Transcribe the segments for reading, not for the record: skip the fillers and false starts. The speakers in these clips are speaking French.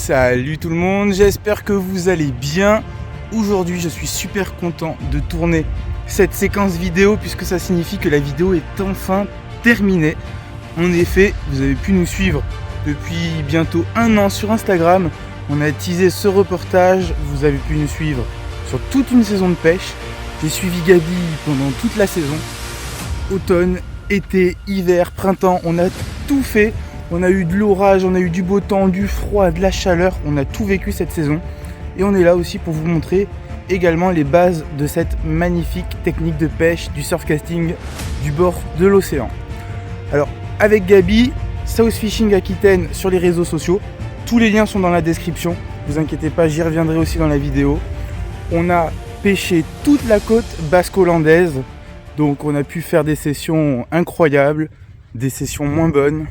Salut tout le monde, j'espère que vous allez bien. Aujourd'hui je suis super content de tourner cette séquence vidéo puisque ça signifie que la vidéo est enfin terminée. En effet, vous avez pu nous suivre depuis bientôt 1 an sur Instagram. On a teasé ce reportage, vous avez pu nous suivre sur toute une saison de pêche. J'ai suivi Gabi pendant toute la saison. Automne, été, hiver, printemps, on a tout fait. On a eu de l'orage, on a eu du beau temps, du froid, de la chaleur. On a tout vécu cette saison. Et on est là aussi pour vous montrer également les bases de cette magnifique technique de pêche, du surfcasting du bord de l'océan. Alors, avec Gabi, South Fishing Aquitaine sur les réseaux sociaux. Tous les liens sont dans la description. Ne vous inquiétez pas, j'y reviendrai aussi dans la vidéo. On a pêché toute la côte basque-hollandaise. Donc on a pu faire des sessions incroyables, des sessions moins bonnes.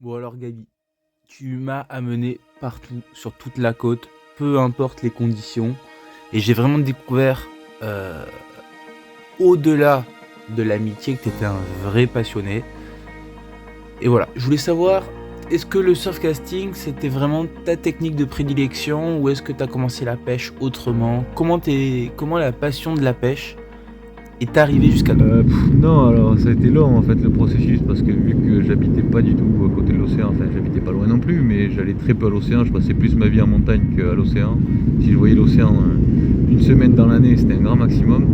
Bon alors Gabi, tu m'as amené partout, sur toute la côte, peu importe les conditions. Et j'ai vraiment découvert, au-delà de l'amitié, que tu étais un vrai passionné. Et voilà, je voulais savoir, est-ce que le surfcasting, c'était vraiment ta technique de prédilection ou est-ce que tu as commencé la pêche autrement? Comment la passion de la pêche est arrivée jusqu'à toi? Non, alors ça a été long en fait le processus parce que vu que j'habitais pas du tout à côté de l'océan, enfin j'habitais pas loin non plus, mais j'allais très peu à l'océan, je passais plus ma vie en montagne qu'à l'océan. Si je voyais l'océan une semaine dans l'année, c'était un grand maximum.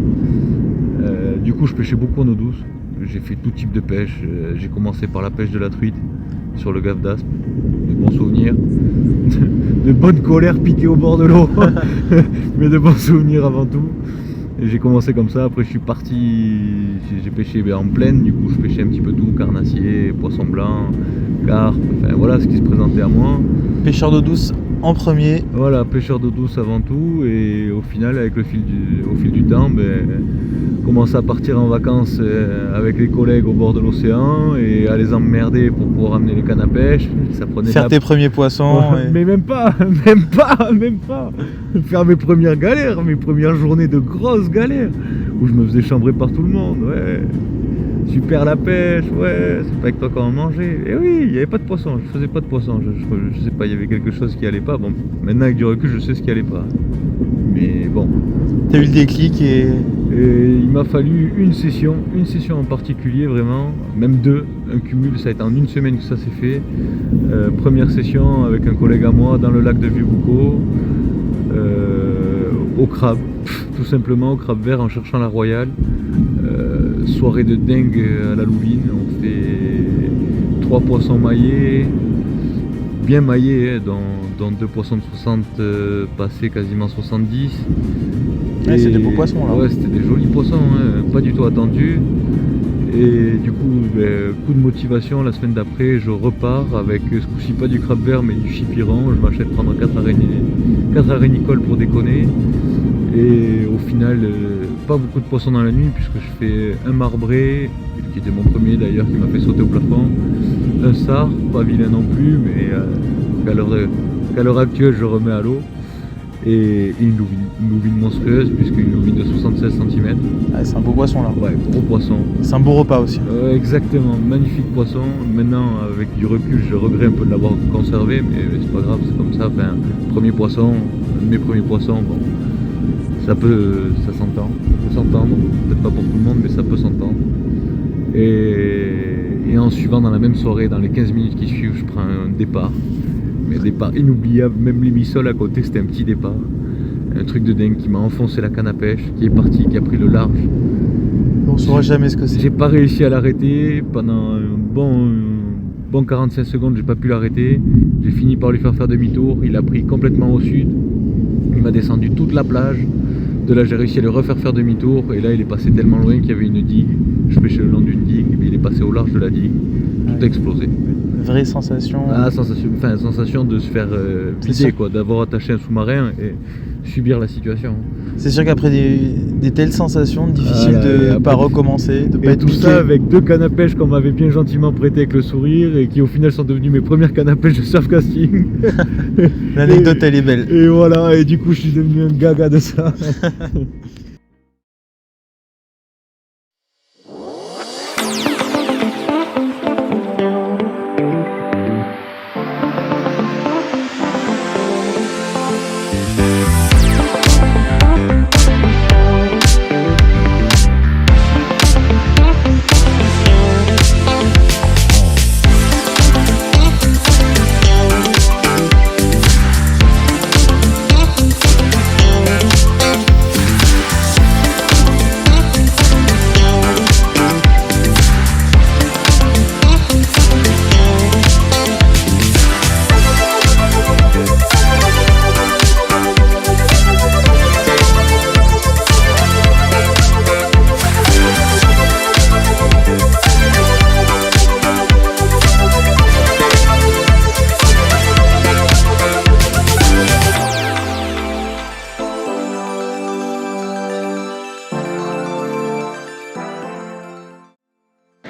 Du coup je pêchais beaucoup en eau douce, j'ai fait tout type de pêche, j'ai commencé par la pêche de la truite sur le Gave d'Aspe, de bons souvenirs, de bonnes colères piquées au bord de l'eau, mais de bons souvenirs avant tout. Et j'ai commencé comme ça, après je suis parti, j'ai pêché en plaine, du coup je pêchais un petit peu tout, carnassier, poisson blanc, carpe, enfin voilà ce qui se présentait à moi. Pêcheur d'eau douce en premier. Voilà, pêcheur d'eau douce avant tout, et au final avec au fil du temps, commencer à partir en vacances avec les collègues au bord de l'océan et à les emmerder pour pouvoir amener les cannes à pêche. Ça prenait Faire tes premiers poissons. Ouais, mais même pas. Faire mes premières galères, mes premières journées de grosses galères, où je me faisais chambrer par tout le monde, ouais. Super la pêche, ouais, c'est pas avec toi qu'on mangeait. Et oui, il n'y avait pas de poisson, je faisais pas de poisson, je sais pas, il y avait quelque chose qui allait pas. Bon, maintenant avec du recul, je sais ce qui allait pas. Mais bon. T'as eu le déclic et il m'a fallu une session en particulier vraiment, même deux, un cumul, ça a été en une semaine que ça s'est fait. Première session avec un collègue à moi dans le lac de Vieux-Boucau, au crabe, tout simplement au crabe vert en cherchant la royale. Soirée de dingue à la Louline, on fait 3 poissons maillés, bien maillé, hein, dans 2 poissons de 60 passés quasiment 70. Ouais, c'est des beaux poissons là. Ouais, c'était des jolis poissons, hein, pas du tout attendus. Et du coup, coup de motivation, la semaine d'après, je repars avec ce coup-ci pas du crabe vert mais du chipiran. Je m'achète prendre 4 arénicoles pour déconner. Et au final, pas beaucoup de poissons dans la nuit puisque je fais un marbré, qui était mon premier d'ailleurs, qui m'a fait sauter au plafond. Un sard, pas vilain non plus, mais qu'à l'heure actuelle je remets à l'eau. Et une louvine monstrueuse, puisqu'une louvine de 76 cm. Ah, c'est un beau poisson là. Ouais, gros poisson. C'est un beau repas aussi. Exactement, magnifique poisson. Maintenant, avec du recul, je regrette un peu de l'avoir conservé, mais c'est pas grave, c'est comme ça. Enfin, premier poisson, mes premiers poissons, bon, ça s'entend. Ça peut s'entendre, peut-être pas pour tout le monde, mais ça peut s'entendre. Et en suivant dans la même soirée, dans les 15 minutes qui suivent, je prends un départ. Mais un départ inoubliable, même l'émissol à côté, c'était un petit départ. Un truc de dingue qui m'a enfoncé la canne à pêche, qui est parti, qui a pris le large. On saura jamais ce que c'est. J'ai pas réussi à l'arrêter pendant un bon 45 secondes, j'ai pas pu l'arrêter. J'ai fini par lui faire demi-tour, il a pris complètement au sud. Il m'a descendu toute la plage. De là, j'ai réussi à le refaire faire demi-tour. Et là, il est passé tellement loin qu'il y avait une digue. Je pêchais le long d'une digue, mais il est passé au large de la digue. Tout a explosé. Vraie sensation. Ah, sensation de se faire vider, quoi, d'avoir attaché un sous-marin et subir la situation. C'est sûr qu'après des telles sensations, difficile de pas recommencer, de pas et être tout piqué. ça avec 2 cannes à pêche qu'on m'avait bien gentiment prêté avec le sourire et qui au final sont devenues mes premières cannes à pêche de surf casting. L'anecdote elle est belle. Et voilà, et du coup je suis devenu un gaga de ça.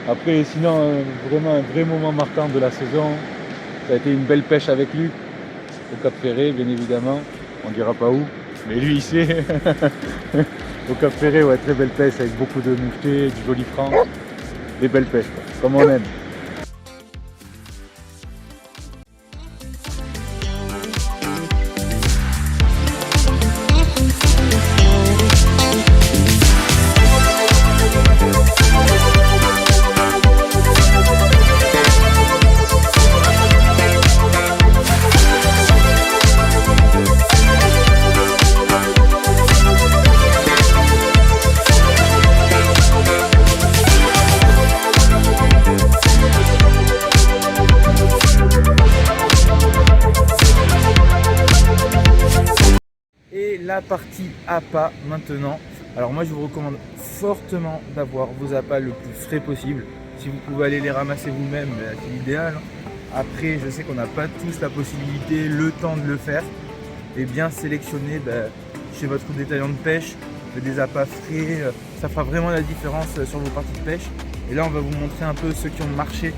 Après, sinon, vraiment un vrai moment marquant de la saison, ça a été une belle pêche avec Luc, au Cap Ferré, bien évidemment. On dira pas où, mais lui il sait. Au Cap Ferré, ouais, très belle pêche avec beaucoup de mouchetés, du joli franc, des belles pêches, quoi, comme on aime. La partie appât maintenant. Alors moi je vous recommande fortement d'avoir vos appâts le plus frais possible. Si vous pouvez aller les ramasser vous-même, c'est l'idéal. Après je sais qu'on n'a pas tous la possibilité, le temps de le faire. Et bien sélectionner chez votre détaillant de pêche des appâts frais. Ça fera vraiment la différence sur vos parties de pêche. Et là on va vous montrer un peu ceux qui ont marché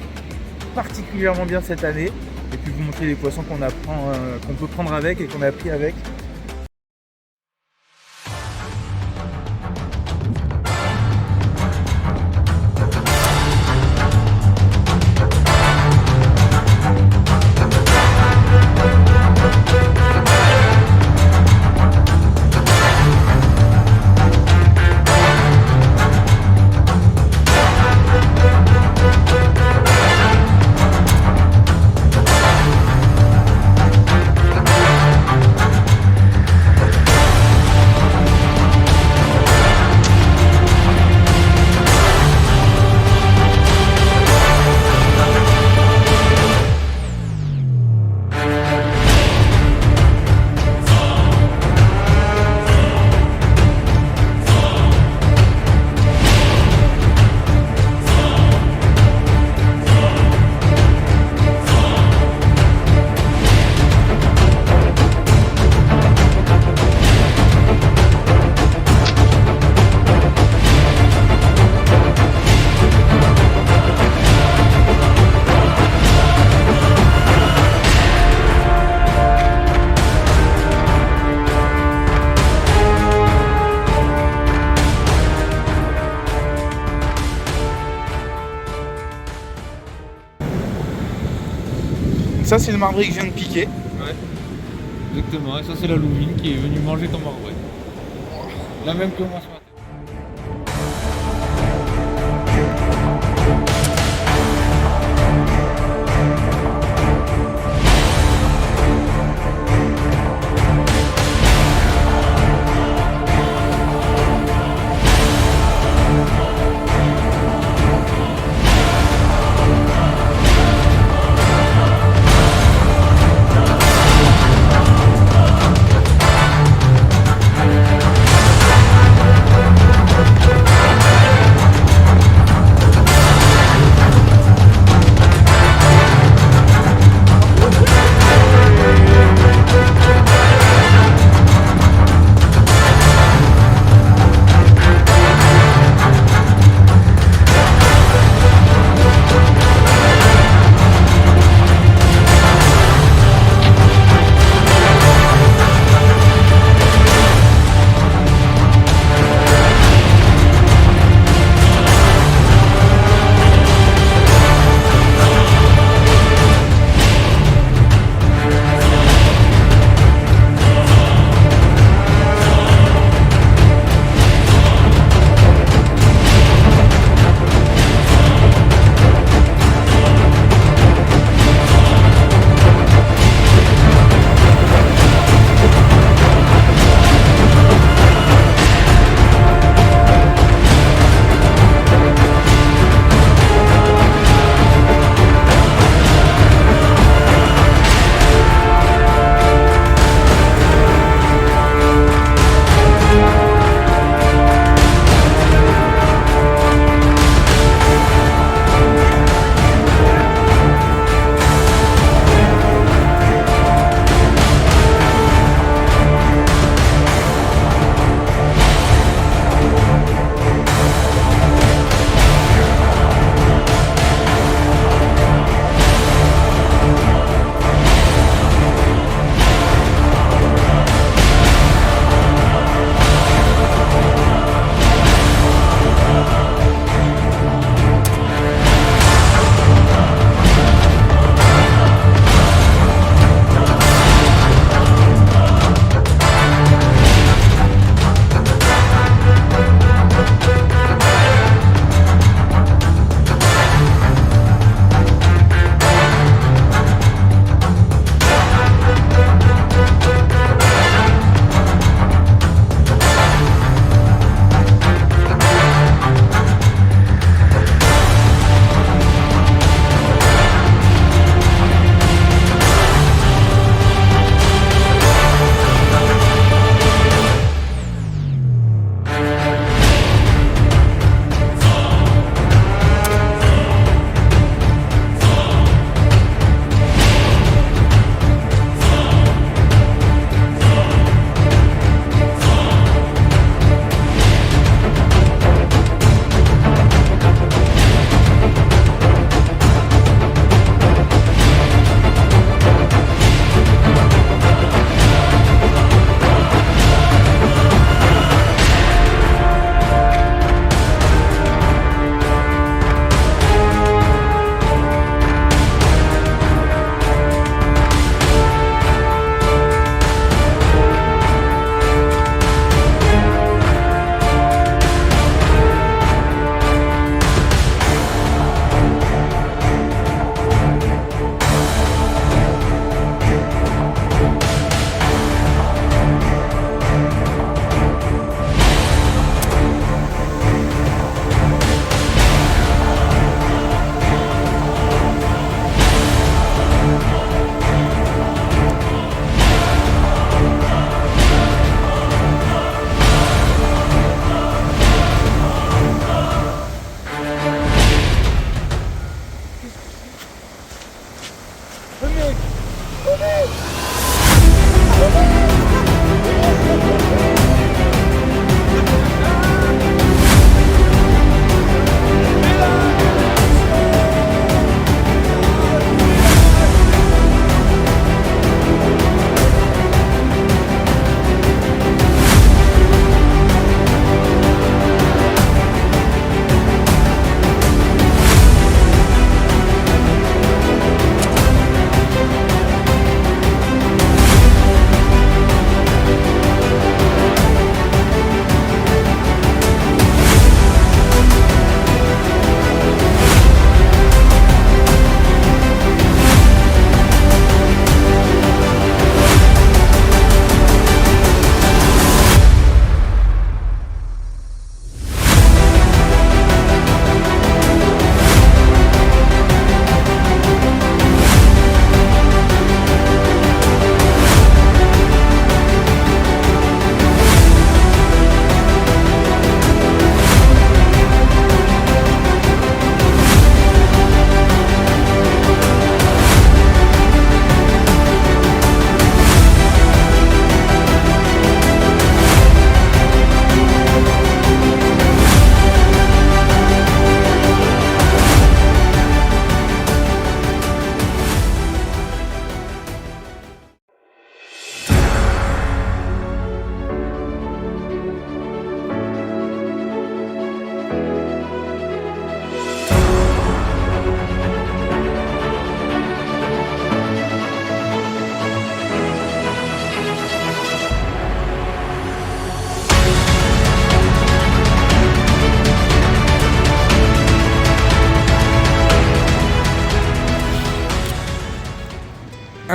particulièrement bien cette année. Et puis vous montrer les poissons qu'on peut prendre avec et qu'on a pris avec. ça c'est le marbré que je viens de piquer. Ouais, exactement. Et ça c'est la louvine qui est venue manger ton marbré. La même que moi ce matin.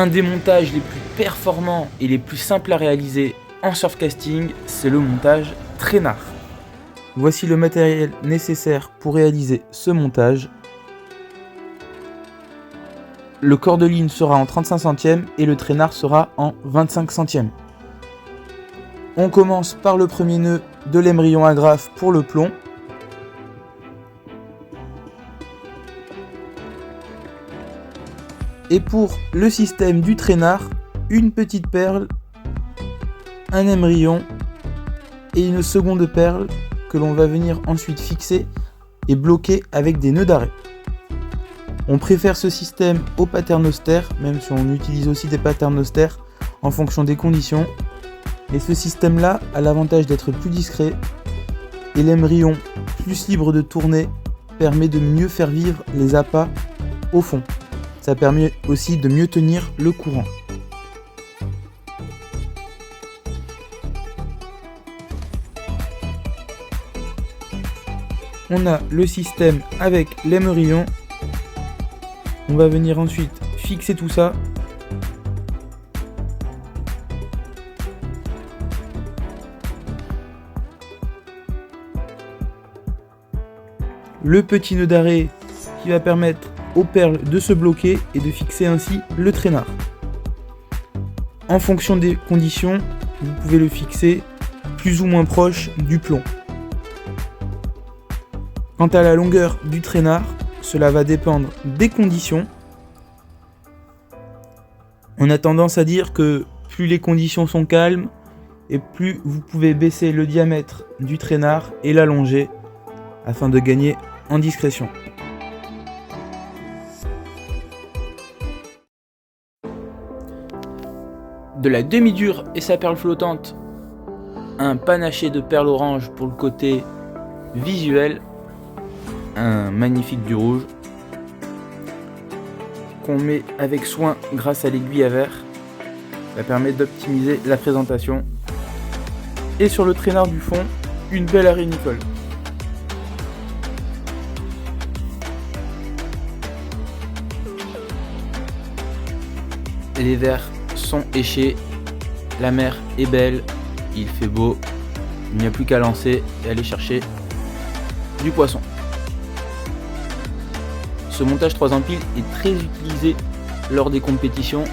Un des montages les plus performants et les plus simples à réaliser en surfcasting, c'est le montage traînard. Voici le matériel nécessaire pour réaliser ce montage. Le corps de ligne sera en 35 centièmes et le traînard sera en 25 centièmes. On commence par le premier nœud de l'émerillon agrafe pour le plomb. Et pour le système du traînard, une petite perle, un émerillon et une seconde perle que l'on va venir ensuite fixer et bloquer avec des nœuds d'arrêt. On préfère ce système au pattern austère, même si on utilise aussi des patterns austères en fonction des conditions. Mais ce système-là a l'avantage d'être plus discret et l'émerillon plus libre de tourner permet de mieux faire vivre les appâts au fond. Ça permet aussi de mieux tenir le courant. On a le système avec l'émerillon. On va venir ensuite fixer tout ça. Le petit nœud d'arrêt qui va permettre aux perles de se bloquer et de fixer ainsi le traînard. En fonction des conditions, vous pouvez le fixer plus ou moins proche du plomb. Quant à la longueur du traînard, cela va dépendre des conditions. On a tendance à dire que plus les conditions sont calmes et plus vous pouvez baisser le diamètre du traînard et l'allonger afin de gagner en discrétion. De la demi-dure et sa perle flottante, un panaché de perles orange pour le côté visuel, un magnifique du rouge qu'on met avec soin grâce à l'aiguille à verre. Ça permet d'optimiser la présentation. Et sur le traînard du fond, une belle arrêt Nicole. Les verres sont échés, la mer est belle, il fait beau, il n'y a plus qu'à lancer et aller chercher du poisson. Ce montage 3 empiles est très utilisé lors des compétitions.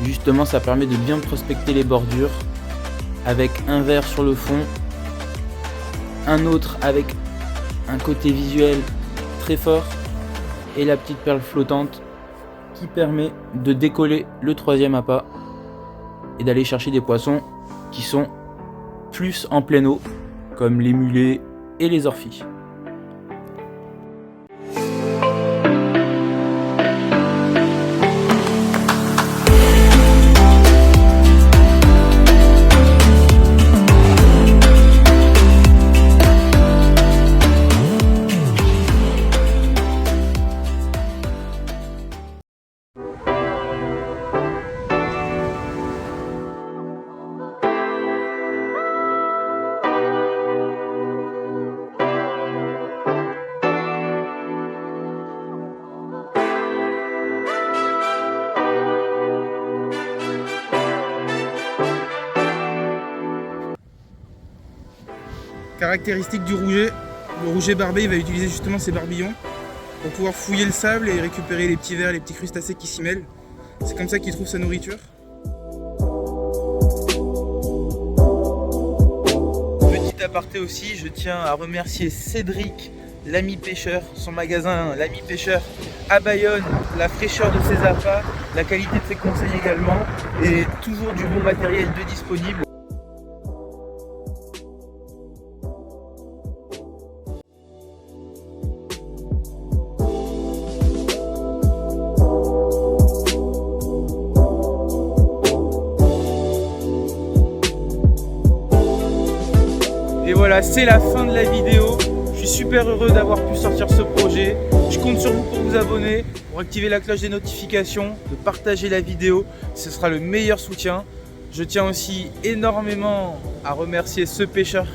Justement, ça permet de bien prospecter les bordures avec un verre sur le fond, un autre avec un côté visuel très fort et la petite perle flottante qui permet de décoller le troisième appât et d'aller chercher des poissons qui sont plus en pleine eau comme les mulets et les orphis. Caractéristique du rouget, le rouget barbé il va utiliser justement ses barbillons pour pouvoir fouiller le sable et récupérer les petits vers, les petits crustacés qui s'y mêlent. C'est comme ça qu'il trouve sa nourriture. Petit aparté aussi, je tiens à remercier Cédric, l'ami pêcheur, son magasin l'ami pêcheur à Bayonne, la fraîcheur de ses appâts, la qualité de ses conseils également et toujours du bon matériel de disponible. Et voilà, c'est la fin de la vidéo. Je suis super heureux d'avoir pu sortir ce projet. Je compte sur vous pour vous abonner, pour activer la cloche des notifications, de partager la vidéo. Ce sera le meilleur soutien. Je tiens aussi énormément à remercier ce pêcheur.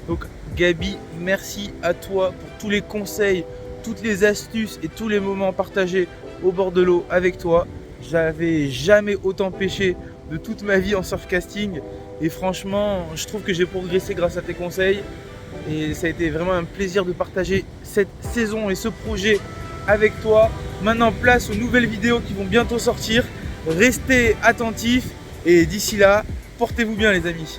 Donc Gabi, merci à toi pour tous les conseils, toutes les astuces et tous les moments partagés au bord de l'eau avec toi. J'avais jamais autant pêché de toute ma vie en surfcasting et franchement, je trouve que j'ai progressé grâce à tes conseils et ça a été vraiment un plaisir de partager cette saison et ce projet avec toi. Maintenant, place aux nouvelles vidéos qui vont bientôt sortir. Restez attentifs et d'ici là, portez-vous bien les amis.